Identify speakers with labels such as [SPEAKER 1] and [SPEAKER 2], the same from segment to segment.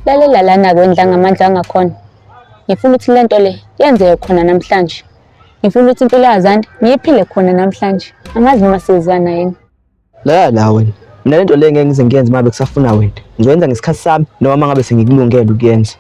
[SPEAKER 1] Lalela lana kwendla ngamandla angakhona. Ngifuna ukuthi lento le yenzeke khona namhlanje. Ngifuna ukuthi impilo yaZandi ngiyiphile khona namhlanje. Angazi noma sizwana yini.
[SPEAKER 2] La wena. Mina lento le ngeke ngize ngiyenze uma bekusafuna wena. Ngizoyenza ngesikhathi sami noma ngabe sengikulungele ukuyenza.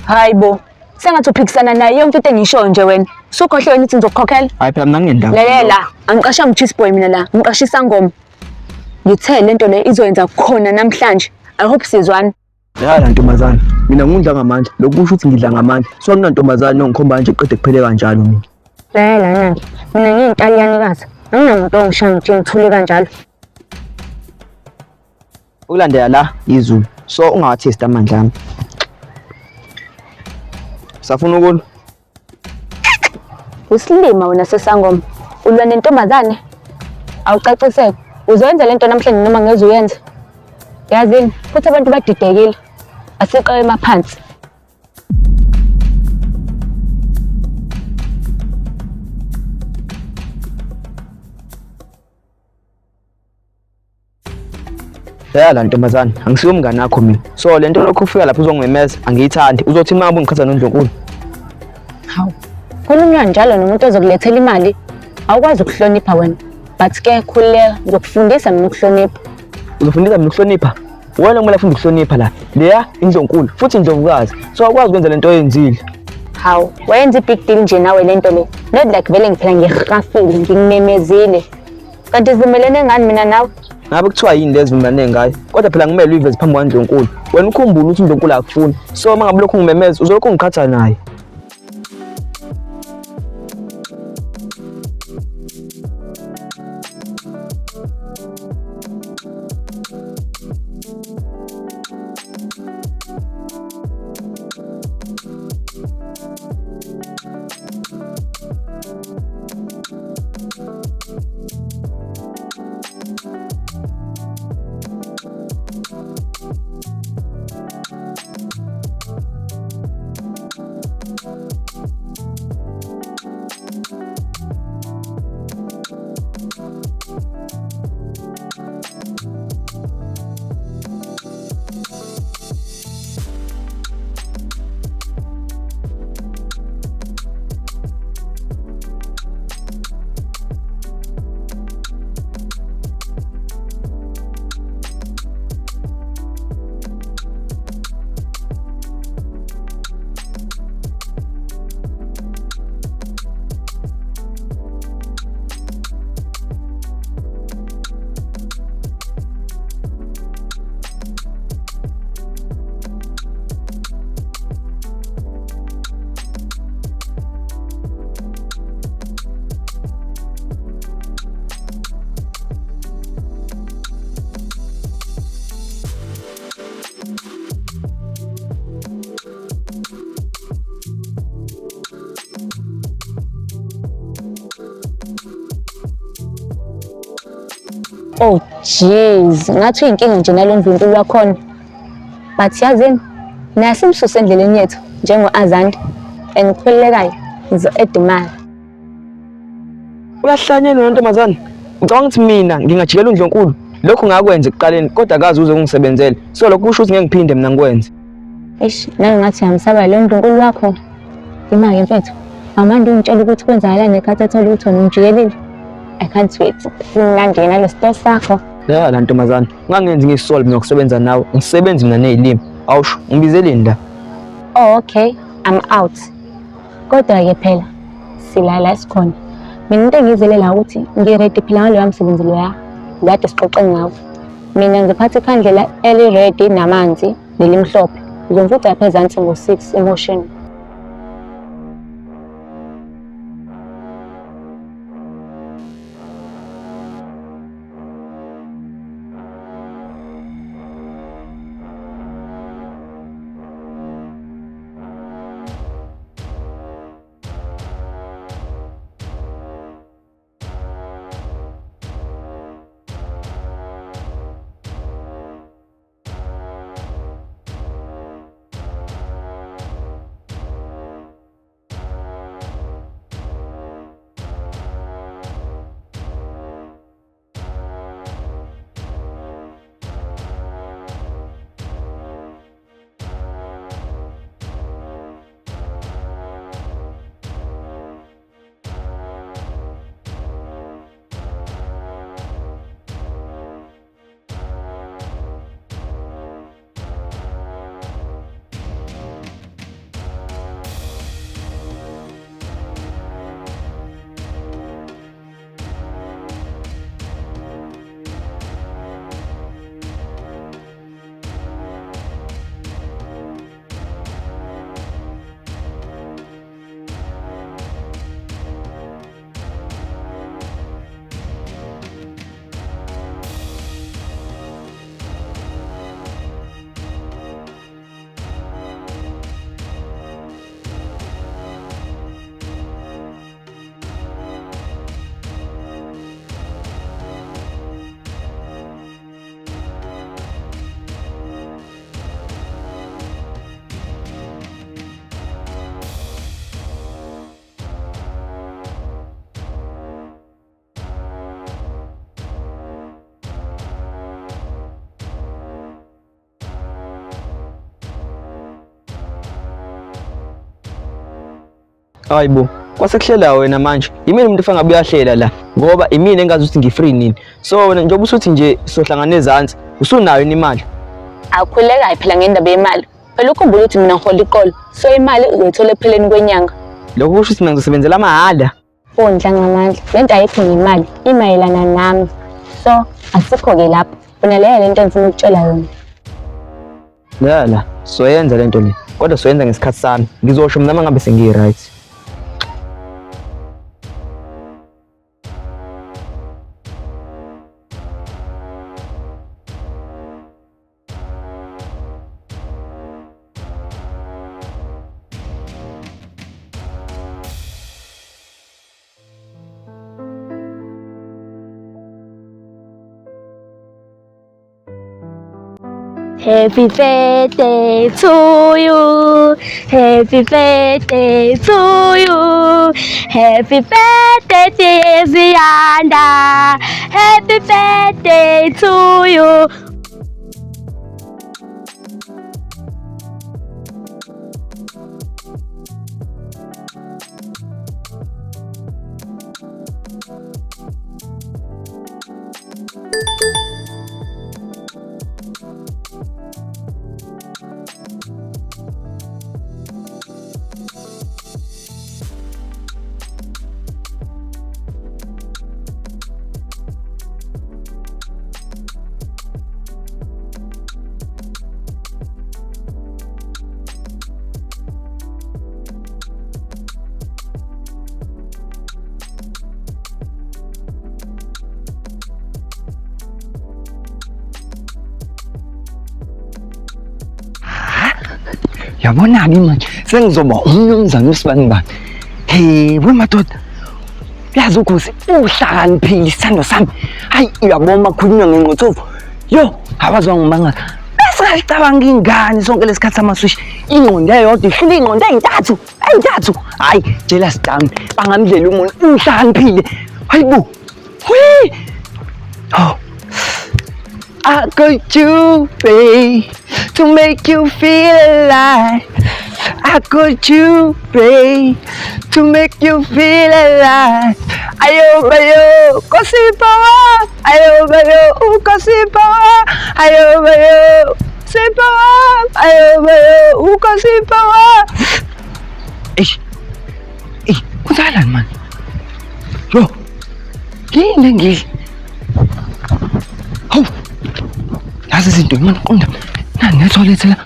[SPEAKER 1] Hayibo. Sengathi uphikisana naye yonke into engiyishoyo nje wena. Usukhohle wena ukuthi ngizokukhokhela?
[SPEAKER 2] Hayi phela mina nginendaba.
[SPEAKER 1] Lalela, angiqashanga uCheese boy mina la. Ngiqashisa ngoma. Ngithe lento le izoyenza khona namhlanje. I hope sizwana.
[SPEAKER 2] La ntombazane. Mina ngundla ngamandla. Lokhu kusho ukuthi ngidla ngamandla. So kunantombazane ongikhomba nje uqede kuphele kanjalo mina.
[SPEAKER 1] Lalela nani. Mina ngiyintalyanikazi. Anginamuntu ongishaya nje ngithule kanjalo.
[SPEAKER 2] Ukulandela la izulu. So ungawathesti amandla ami. Safuna ukulu.
[SPEAKER 1] Usilima wena sesangoma. Ulwa nentombazane. Awucaciseke. Uzoyenza lento namhlanje noma ngeze uyenze. Yazini, futhi abantu badidekile. Asikho emaphansi.
[SPEAKER 2] La ntombazane, angisiyo umngane wakho mina. So lento lokho ufika lapho uzongimemeza, angiyithandi. Uzothi uma ungiqhatha noNdlunkulu.
[SPEAKER 1] Hawu. Khuluma njalo nomuntu ozokulethela imali. Awukwazi ukuhlonipha wena. But ke khuleka ngizokufundisa mina ukuhlonipha.
[SPEAKER 2] Uzofundisa mina ukuhlonipha. Wena kumele ufunda ukuhlonipha la. Leya iNdlunkulu futhi indlovukazi. So akwazi ukwenza lento oyenzile.
[SPEAKER 1] Hawu, wayenza big deal nje nawe lento le. Not like vele ngiphela ngihafile, ngimemezile. Kanti zimelene ngani mina nawe?
[SPEAKER 2] Ngabe kuthiwa yini lezi mina ngayo. Kodwa phela ngimele uyiveze phambi kwaNdlunkulu. Wena ukhumbula ukuthi uNdlunkulu akufuni. So uma ngabe lokhu ngimemeza uzolokhu ungikhatha naye.
[SPEAKER 1] Oh jeez, ngathi inkinga nje naloNdlunkulu wakhona. But yazini, nasimsuse endleleni yethu njengoAzandi engikhulekayo ngizo-edimali.
[SPEAKER 2] Uyahlanyela nontombazane. Ngicabanga ukuthi mina ngingajikela uNdlunkulu. Lokho ngakwenza ekuqaleni kodwa akazi uze ungisebenzele. So lokho kusho ukuthi ngeke ngiphinde mina ngikwenze.
[SPEAKER 1] Eish, nawe ngathi uyamsaba lo Ndlunkulu wakho. Ima-ke mfethu, amande ungitshela ukuthi kwenzakalani ekhathi ethola ukuthi wena ungijikelile. I can't wait. Ngimnandi yena lo store sakho.
[SPEAKER 2] La ntombazane, ungangenzi ngisolve nokusebenza nawe. Ngisebenza mina nezilimi. Awusho, ngibizeleni la.
[SPEAKER 1] Oh okay, I'm out. Kodwa-ke phela silala sikhona. Mina into engizele la ukuthi ngiready phela ngaloya msebenzi loya. Kade sixoxe ngawo. Mina ngiphatha ikhandlela eli-ready namanzi nelimhlophe. Ngizomfutha lapha ezansi ngo-6 emotion.
[SPEAKER 2] Hayi bo, kwasekuhlela wena manje. Yimina umuntu efanga uyahlela la ngoba imina engazi ukuthi ngifree nini. So wena njengoba usuthi nje sohlangana ezantsi, usunayo imali.
[SPEAKER 1] Akhuleka phela ngendaba yemali. Phela ukhumbula ukuthi mina ngihola iqolo. So imali uzoyithola ekupheleni kwenyanga.
[SPEAKER 2] Lokho kusho ukuthi mina ngizosebenzela amahhala.
[SPEAKER 1] Ndla ngamandla. Lento ayikho ngemali, imayelana nami. So asikho-ke lapho. Unaleyo lento engifuna ukutshela yona.
[SPEAKER 2] Yala, soyenza lento le. Kodwa soyenza ngesikhathi sami. Ngizosho mina mangabe sengiyi-right.
[SPEAKER 3] Happy birthday to you. Happy birthday to you. Happy birthday, dear Ziyanda. Happy birthday to you.
[SPEAKER 4] Yabona-ke manje sengizoba umnumzane uSibanibani. Hey wemadoda, yazi ukuthi uhlakaniphile isithando sami. Hayi uyabona makhulunywa ngengqothovu. Yo abazwa ngimangala. Bese ngicabanga ingane sonke lesikhathi samaswishi. Ingqondo eyodwa ihlule ingqondo ey'ntathu. Hayi jealous down. Bangamdlela umuntu uhlakaniphile. Hayibo. Hui. Oh. I got you, babe, to make you feel alive. I got you, babe, to make you feel alive. Ayo, bayo, kosipawa. Ayo, bayo, kosipawa. Ayo, bayo, sipawa. Ayo, bayo, kosipawa. Kwenzakalani man? Yo, yini ngihle? Hawu. Yazi izinto imana qonda. Nani ne-toilet la?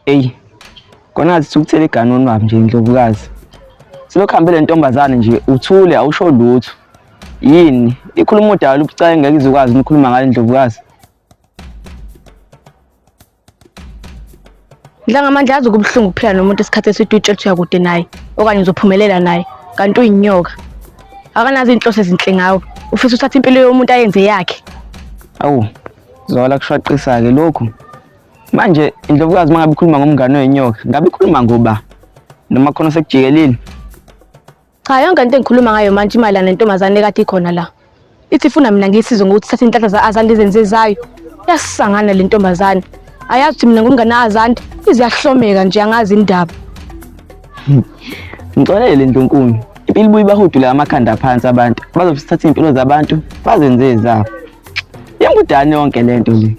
[SPEAKER 2] Eyi, kona ngathi sukuthela eganoni bami nje Ndlovukazi. Silokhu hambele ntombazane nje uthule awusho lutho. Yini? Ikhuluma udala ubucayi ngeke izokwazi ukukhuluma ngayo Ndlovukazi.
[SPEAKER 3] Ngidla ngamandla yazi kubuhlungu ukuphila nomuntu esikhathi eside utshela ukuthi uyakude naye okanye uzophumelela naye kanti uyinyoka. Akanazi inhloso ezinhle ngawe. Ufisa uthatha impilo yomuntu ayenze yakhe.
[SPEAKER 2] Awu, zola kushwaqisa ke lokhu. Manje Ndlovukazi mangabe ikhuluma ngomngane wenyoka, ngabe ikhuluma ngoba noma khona sekujikelile.
[SPEAKER 3] Cha, yonke into engikhuluma ngayo manje imayelana nentombazane ekade ikhona la. Ithi ifuna mina ngiyisize ngokuthi thatha inhlanhla za-Azanti izenze zayo. Yasisangana le ntombazane. Ayazi ukuthi mina ngumngane ka-Azanti iziyahlomeka nje angazi indaba.
[SPEAKER 2] Ngixolele Ndlonkulu. Impilo ibuye bahudule amakhanda phansi abantu. Bazosithatha impilo zabantu bazenze zabo. Yengudane yonke lento le.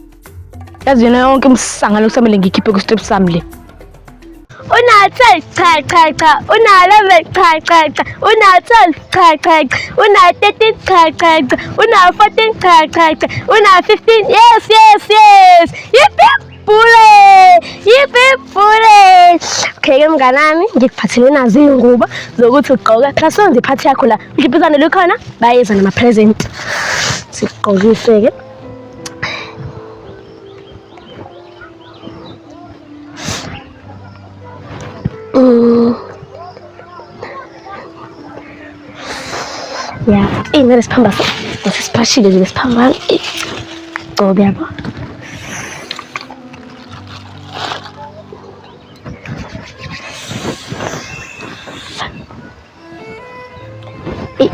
[SPEAKER 3] Yazi yena yonke umsangano kusamele ngikhiphe ku-strip sami le.
[SPEAKER 1] Una-12 cha, una-11 cha, una-12 cha, una-13 cha, una-14 cha, una-15 yes. Yiphule. Okay-ke mngani wami, ngikuphathele nazo iy'ngubo zokuthi ugqoke. Plus wenza iphathi yakho la. Mhliphizane lukhona, bayeza nama-present. Sigqokise-ke. Ya, ini lesiphambaso. Sesiphashile nje lesiphambano. Gobe yabo.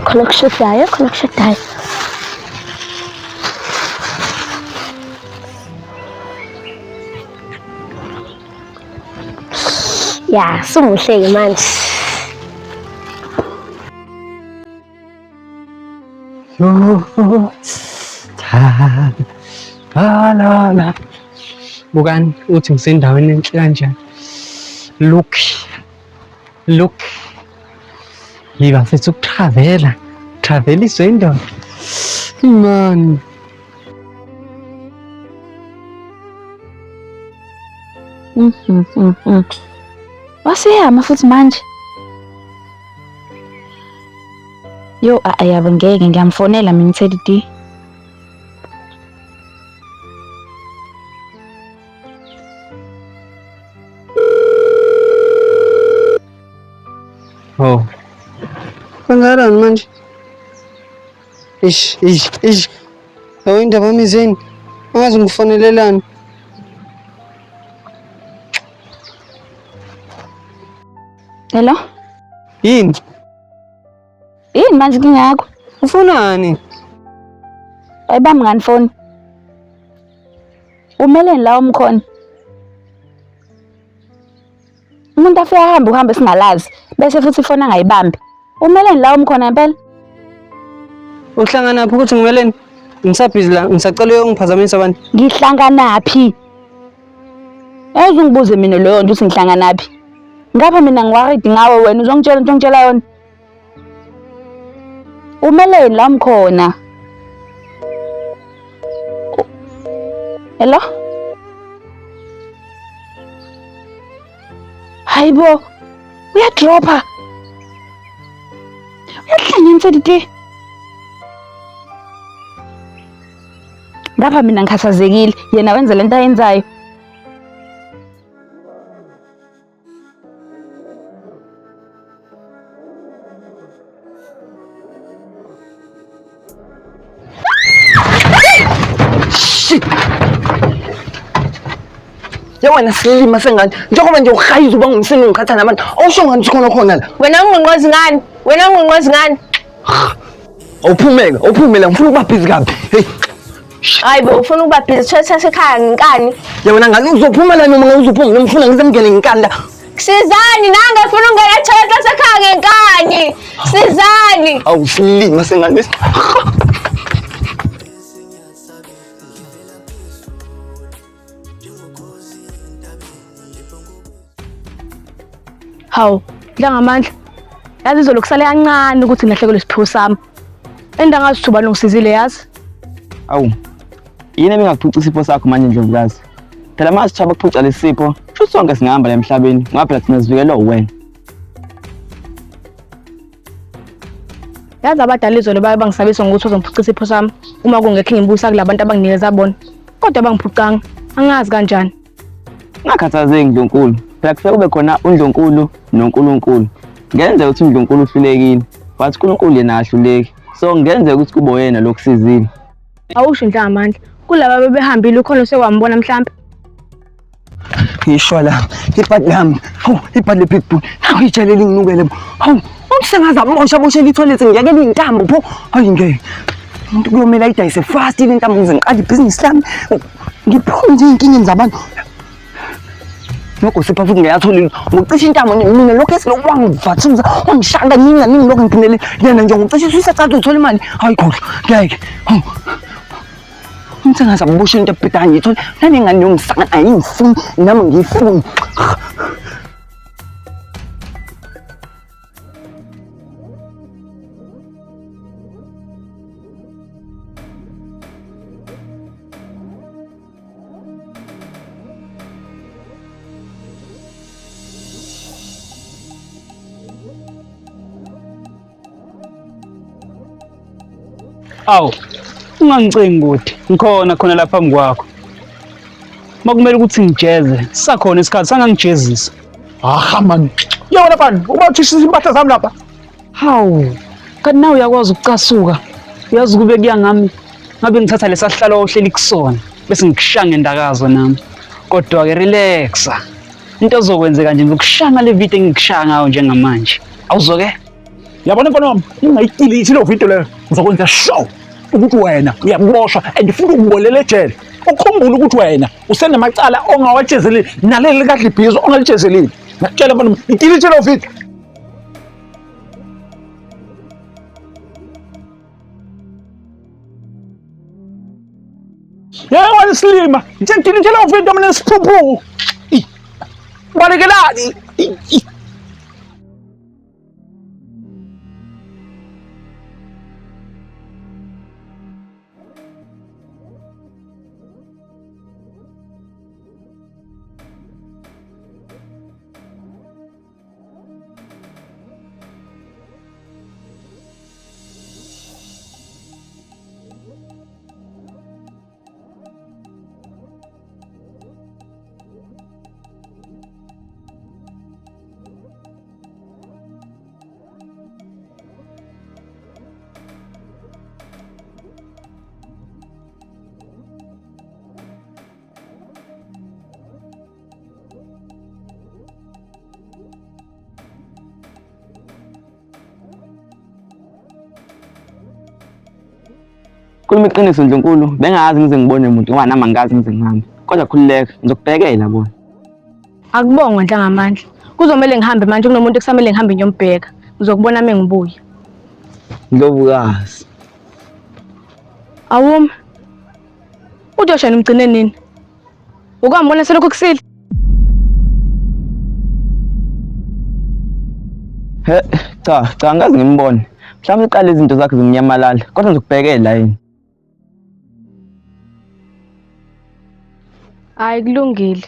[SPEAKER 1] Khona kushodayo. Ya, sumuhle-ke manje.
[SPEAKER 4] La. Bukani uthi ngisendaweni enhle kanjani. Look. Yiba mfethu ukutravela. Traveliswe indoda. Man.
[SPEAKER 1] Wasiyama futhi manje. Yo, ayabo ngeke ngiyamfonela mina Teddy.
[SPEAKER 4] Oh. Kwenzakalani manje? Ish. Hawu indaba yamizeni. Angazi ngifonelelani.
[SPEAKER 1] Hello?
[SPEAKER 4] Yini
[SPEAKER 1] manje ngingakho?
[SPEAKER 4] Ufunani?
[SPEAKER 1] Ayibambi ngani phone? Umeleni la umkhona? Umuntu afika uhambe singalazi bese futhi ifona angayibambi. Umeleni la umkhona impela?
[SPEAKER 4] Uhlangana naphi ukuthi ngimeleni? Ngisabhizi la, ngisacela ungiphazamisa abantu.
[SPEAKER 1] Ngihlanganaphi? Yazi ungibuze mina leyo nto uthi ngihlanganaphi? Ngapha mina ngiwaridi ngawe wena uzongitshela into ongitshela yona. Umeleni la umkhona? Hello? Hayibo, uyadropha. Uyahlanganisa dite. Ngapha mina ngikhathazekile, yena wenza lento ayenzayo.
[SPEAKER 2] Yawena silima sengane njengoba nje uhayiza uba ngumsini ngikhatha nabantu awusho ngani ukuthi khona la
[SPEAKER 3] Wena ungqonqozi ngani?
[SPEAKER 2] awuphumela ngifuna ukuba busy kabi hey
[SPEAKER 3] Hayibo ufuna ukuba busy sekhaya ngenkani.
[SPEAKER 2] yawena ngani uzophumela noma ngawuzophuma ngifuna ngizemngene ngenkani la
[SPEAKER 3] Sizani nanga ufuna ungena toilet sekhaya ngenkani. Sizani.
[SPEAKER 2] awusilima sengane
[SPEAKER 3] Hawu, la ngamandla. Yazi izolokusale kancane ukuthi ngilahlekele isiphiwo sami. Enda ngazi thuba longisizile yazi.
[SPEAKER 2] awu yini ebengakuphucisa isipho sakho manje Ndlovukazi Phela manje sithaba kuphuca lesipho, kusho sonke singahamba la emhlabeni, ngoba phela thina sivikelwe uwena.
[SPEAKER 3] Yazi abadala izolo baye bangisabisa ngokuthi bazongiphuca isipho sami uma kungekho ngibuyisa kulabantu abanginikeza bona. Kodwa bangiphucanga. Angazi kanjani.
[SPEAKER 2] Ngakhathazeki Ndlunkulu, phela kufike kube khona uNdlunkulu noNkulunkulu. Ngenzeka ukuthi uNdlunkulu uhlulekile, but uNkulunkulu yena ahluleki. So ngenzeka ukuthi kube wena lokusizile.
[SPEAKER 3] Awusho Nhlangamandla. Kulaba bebehambile ukhona sekwambona mhlambe.
[SPEAKER 4] Ngisho la ibhadi lami, hawu ibhadi le-big boy, naku itshelele nginukele bo. Hawu umsengaza bosha litholethe ngiyakela iy'ntambo pho. Hayi ngeke umuntu kuyomele ayidayise fast le ntambo ukuze ngiqale ibhizinisi lami. Ngiphume nje ey'nkingeni zabantu. Nokho sepha futhi ngiyatholile ngokucisha intambo mina lokho esilokhu wangivathuza wangishaka ningi lokho ngiphindelela yena nje ngokucisha isisacatha uthola imali. Hayi khohlwa ngeke. Hawu umsengaza bosha into ebhedana ngiyithole nanengane yomsana ayingifuni nami ngiyifuni.
[SPEAKER 5] Awu, ungangicingi ukuthi ngikhona khona lapha phambi kwakho. Makumele ukuthi ngijeze, sisakhona isikhathi sangangijezisa.
[SPEAKER 6] Aha man. Yona bani, ubathishisa impahla zami lapha.
[SPEAKER 5] Hawu, kanti nawe uyakwazi ukucasuka. Uyazi kube kuya ngami, ngabe ngithatha lesa sihlalo ohleli kusona bese ngikushanga endakazo nami. Kodwa-ke relaxa. Into ezokwenzeka nje ngokushanga le video engikushaya ngayo njengamanje. Awuzoke?
[SPEAKER 6] Yabona mfana wami, ungayikilithi lo video leyo. Ngizokwenza show ukuthi wena uyakuboshwa and futhi ukubolela ejele. Ukukhumbula ukuthi wena usenamacala ongawajezelile naleli kadlibhizo ongalijezelile. Ngakutshela mfana, ikilithi lo video. Yebo Slima, ngikilithi lo video mina siphuphu. Balekelani?
[SPEAKER 2] Khuluma iqiniso Ndlunkulu, bengazi ngize ngibone umuntu ngoba nami angazi ngize ngihambe. Kodwa khulileka, ngizokubhekela bona.
[SPEAKER 3] Akubongwa Nhlangamandla. Kuzomela ngihambe manje kunomuntu ekusamele ngihambe ngiyombheka. Ngizokubona mengibuya.
[SPEAKER 2] Ndlovukazi.
[SPEAKER 3] Awumi. Ujoshana umgcine nini? Ukambona selokhu kusile?
[SPEAKER 2] Cha angazi ngimbone. Mhlawumbe iqala izinto zakhe zimnyamalala, kodwa ngizokubhekela yini.
[SPEAKER 3] Hayi kulungile.